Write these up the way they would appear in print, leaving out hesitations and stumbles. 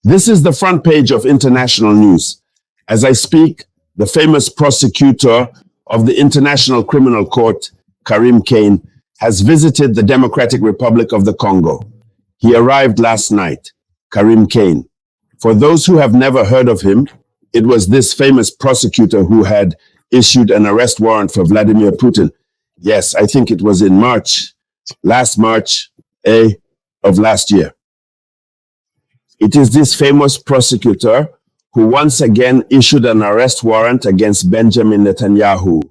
This is the front page of international news. As I speak, the famous prosecutor of the International Criminal Court, Karim Kane, has visited the Democratic Republic of the Congo. He arrived last night. Karim Kane. For those who have never heard of him, it was this famous prosecutor who had issued an arrest warrant for Vladimir Putin. Yes, I think it was in March, last March of last year. It is this famous prosecutor who once again issued an arrest warrant against Benjamin Netanyahu.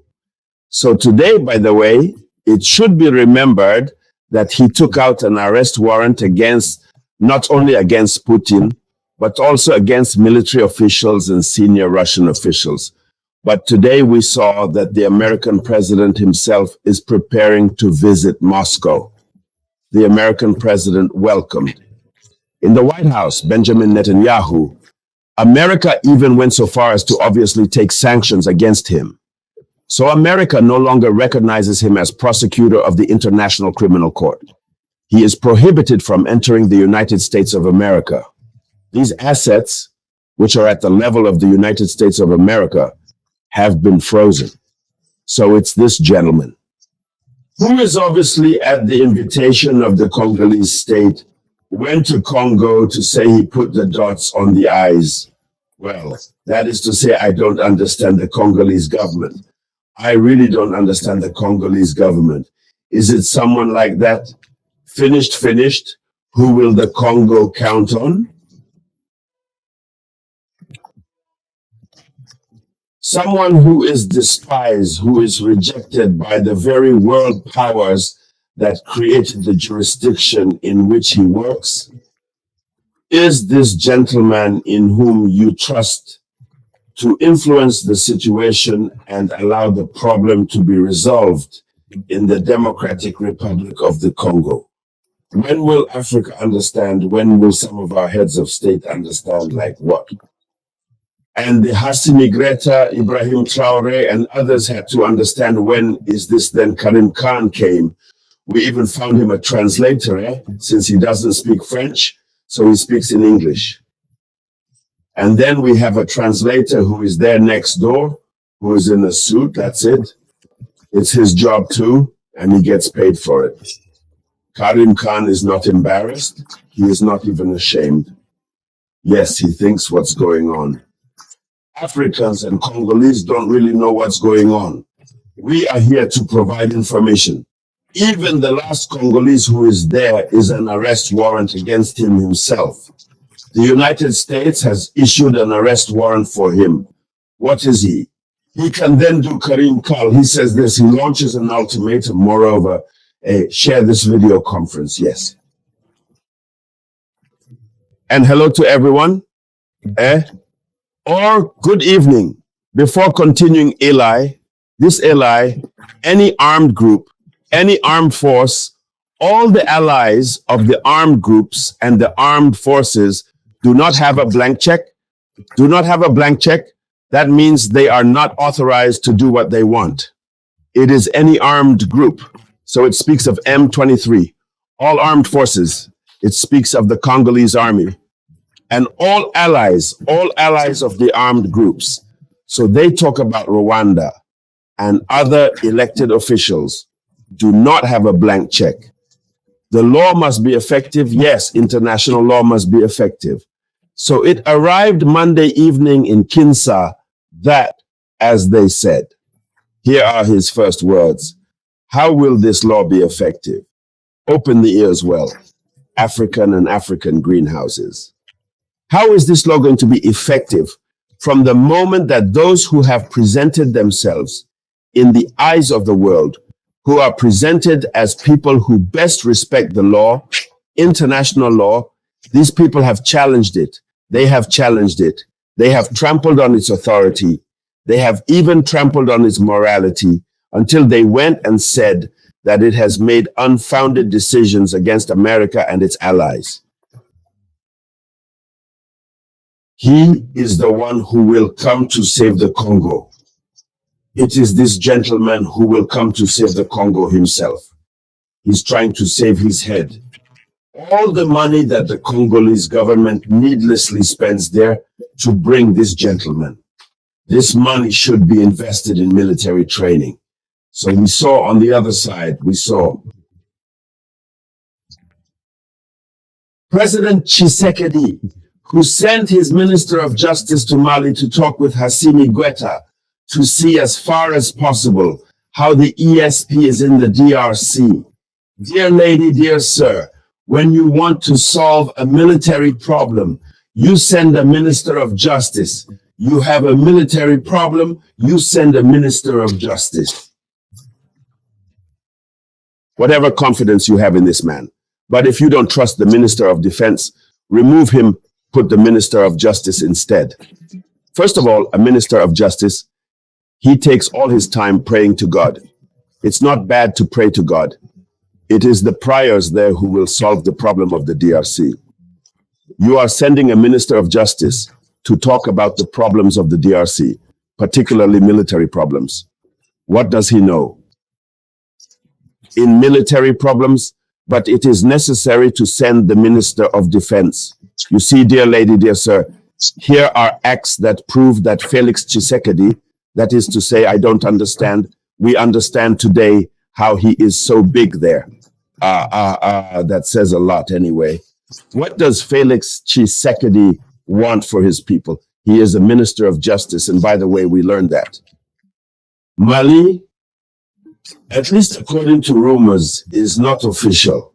So today, by the way, it should be remembered that he took out an arrest warrant against, not only against Putin, but also against military officials and senior Russian officials. But today we saw that the American president himself is preparing to visit Moscow. The American president welcomed. In the White House, Benjamin Netanyahu, America even went so far as to obviously take sanctions against him. So America no longer recognizes him as prosecutor of the International Criminal Court. He is prohibited from entering the United States of America. These assets, which are at the level of the United States of America, have been frozen. So it's this gentleman, who is obviously at the invitation of the Congolese state, went to Congo to say he put the dots on the I's. Well, that is to say, I don't understand the Congolese government. I really don't understand the Congolese government. Is it someone like that? Finished? Who will the Congo count on? Someone who is despised, who is rejected by the very world powers that created the jurisdiction in which he works, is this gentleman in whom you trust to influence the situation and allow the problem to be resolved in the Democratic Republic of the Congo. When will Africa understand? When will some of our heads of state understand? Like what? And the Hassimi Greta, Ibrahim Traore, and others had to understand when is this. Then Karim Khan came. We even found him a translator, since he doesn't speak French, so he speaks in English. And then we have a translator who is there next door, who is in a suit, that's it. It's his job too, and he gets paid for it. Karim Khan is not embarrassed. He is not even ashamed. Yes, he thinks what's going on. Africans and Congolese don't really know what's going on. We are here to provide information. Even the last Congolese who is there is an arrest warrant against him himself. The United States has issued an arrest warrant for him. What is he? He can then do Karim Khan. He says this, he launches an ultimatum. Moreover, share this video conference, yes. And hello to everyone. Or good evening. Before continuing Eli, any armed group, any armed force, all the allies of the armed groups and the armed forces do not have a blank check. Do not have a blank check. That means they are not authorized to do what they want. It is any armed group. So it speaks of M23, all armed forces. It speaks of the Congolese army. And all allies of the armed groups. So they talk about Rwanda and other elected officials do not have a blank check. The law must be effective. Yes, international law must be effective. So it arrived Monday evening in Kinshasa that, as they said, here are his first words. How will this law be effective? Open the ears well, African and African greenhouses. How is this law going to be effective from the moment that those who have presented themselves in the eyes of the world, who are presented as people who best respect the law, international law, these people have challenged it. They have challenged it. They have trampled on its authority. They have even trampled on its morality until they went and said that it has made unfounded decisions against America and its allies. He is the one who will come to save the Congo. It is this gentleman who will come to save the Congo himself. He's trying to save his head. all the money that the Congolese government needlessly spends there to bring this gentleman. This money should be invested in military training. So we saw on the other side, we saw President Tshisekedi, who sent his Minister of Justice to Mali to talk with Hassimi Guetta to see as far as possible how the ESP is in the DRC. Dear lady, dear sir, when you want to solve a military problem, you send a Minister of Justice. You have a military problem, you send a Minister of Justice. Whatever confidence you have in this man. But if you don't trust the Minister of Defense, remove him, put the Minister of Justice instead. First of all, a Minister of Justice, he takes all his time praying to God. It's not bad to pray to God. It is the priors there who will solve the problem of the DRC. You are sending a Minister of Justice to talk about the problems of the DRC, particularly military problems. What does he know? In military problems, but it is necessary to send the Minister of Defense. You see, dear lady, dear sir, here are acts that prove that Felix Tshisekedi, that is to say, I don't understand, we understand today how he is so big there. That says a lot anyway. What does Felix Tshisekedi want for his people? He is a Minister of Justice, and by the way, we learned that. Mali, at least according to rumors, is not official.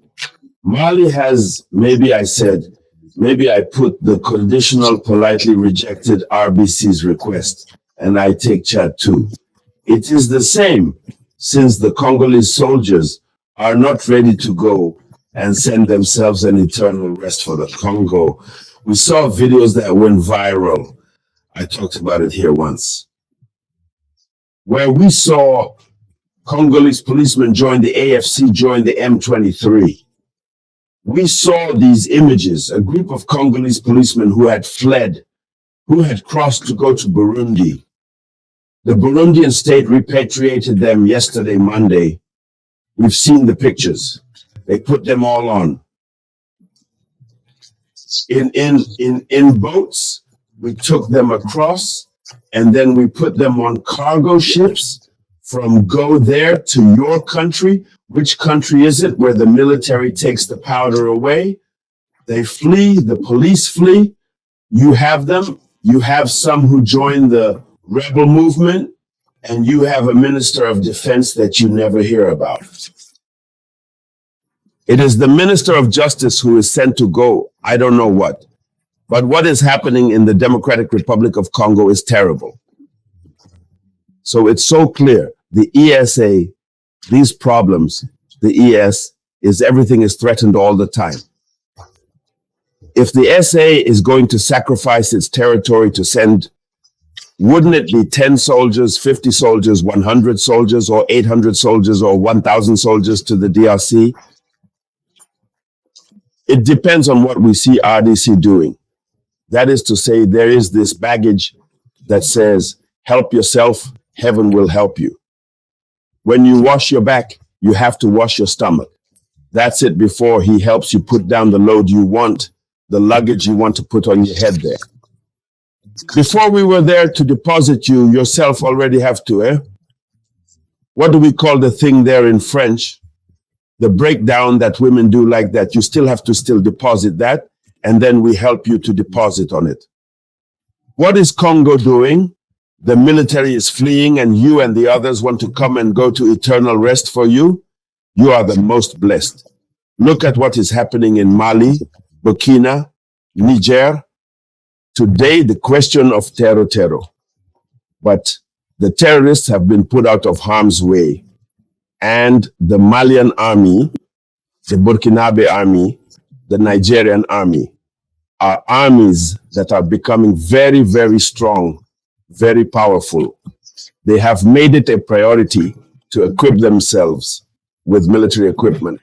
Mali has, maybe I put the conditional politely rejected RBC's request, and I take Chad too. It is the same, since the Congolese soldiers are not ready to go and send themselves an eternal rest for the Congo. We saw videos that went viral. I talked about it here once, where we saw Congolese policemen join the AFC, join the M23. We saw these images, a group of Congolese policemen who had fled, who had crossed to go to Burundi. The Burundian state repatriated them yesterday, Monday. We've seen the pictures. They put them all on. In boats, we took them across, and then we put them on cargo ships from go there to your country. Which country is it where the military takes the powder away? They flee, the police flee. You have them. You have some who join the rebel movement, and you have a Minister of Defense that you never hear about. It is the Minister of Justice who is sent to go, I don't know what. But what is happening in the Democratic Republic of Congo is terrible. So it's so clear. The ESA, these problems, the ES, is everything is threatened all the time. If the SA is going to sacrifice its territory to send, wouldn't it be 10 soldiers, 50 soldiers, 100 soldiers, or 800 soldiers, or 1,000 soldiers to the DRC? It depends on what we see RDC doing. That is to say, there is this baggage that says, help yourself, heaven will help you. When you wash your back, you have to wash your stomach. That's it before he helps you put down the load you want, the luggage you want to put on your head there. Before we were there to deposit you, yourself already have to, What do we call the thing there in French? The breakdown that women do like that. You still have to still deposit that, and then we help you to deposit on it. What is Congo doing? The military is fleeing, and you and the others want to come and go to eternal rest for you. You are the most blessed. Look at what is happening in Mali, Burkina, Niger. Today, the question of terror. But the terrorists have been put out of harm's way. And the Malian army, the Burkinabe army, the Nigerian army are armies that are becoming very, very strong, very powerful. They have made it a priority to equip themselves with military equipment,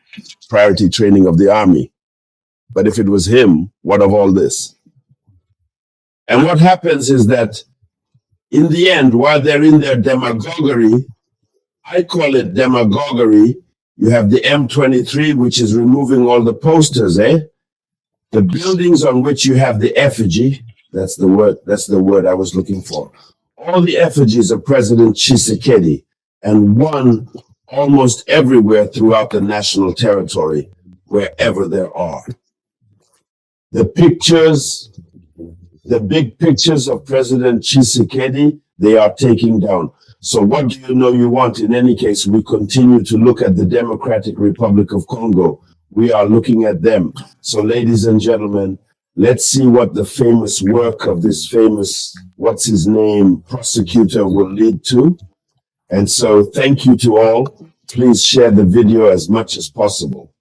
priority training of the army. But if it was him, what of all this? And what happens is that in the end, while they're in their demagoguery, I call it demagoguery, You have the M23, which is removing all the posters, eh? The buildings on which you have the effigy, that's the word I was looking for. All the effigies of President Tshisekedi, and one almost everywhere throughout the national territory, wherever there are. The pictures, the big pictures of President Tshisekedi, they are taking down. So what do you know you want? In any case, we continue to look at the Democratic Republic of Congo. We are looking at them. So ladies and gentlemen, let's see what the famous work of this famous, what's his name, prosecutor will lead to. And so thank you to all. Please share the video as much as possible.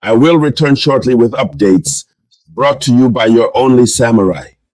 I will return shortly with updates brought to you by your only samurai.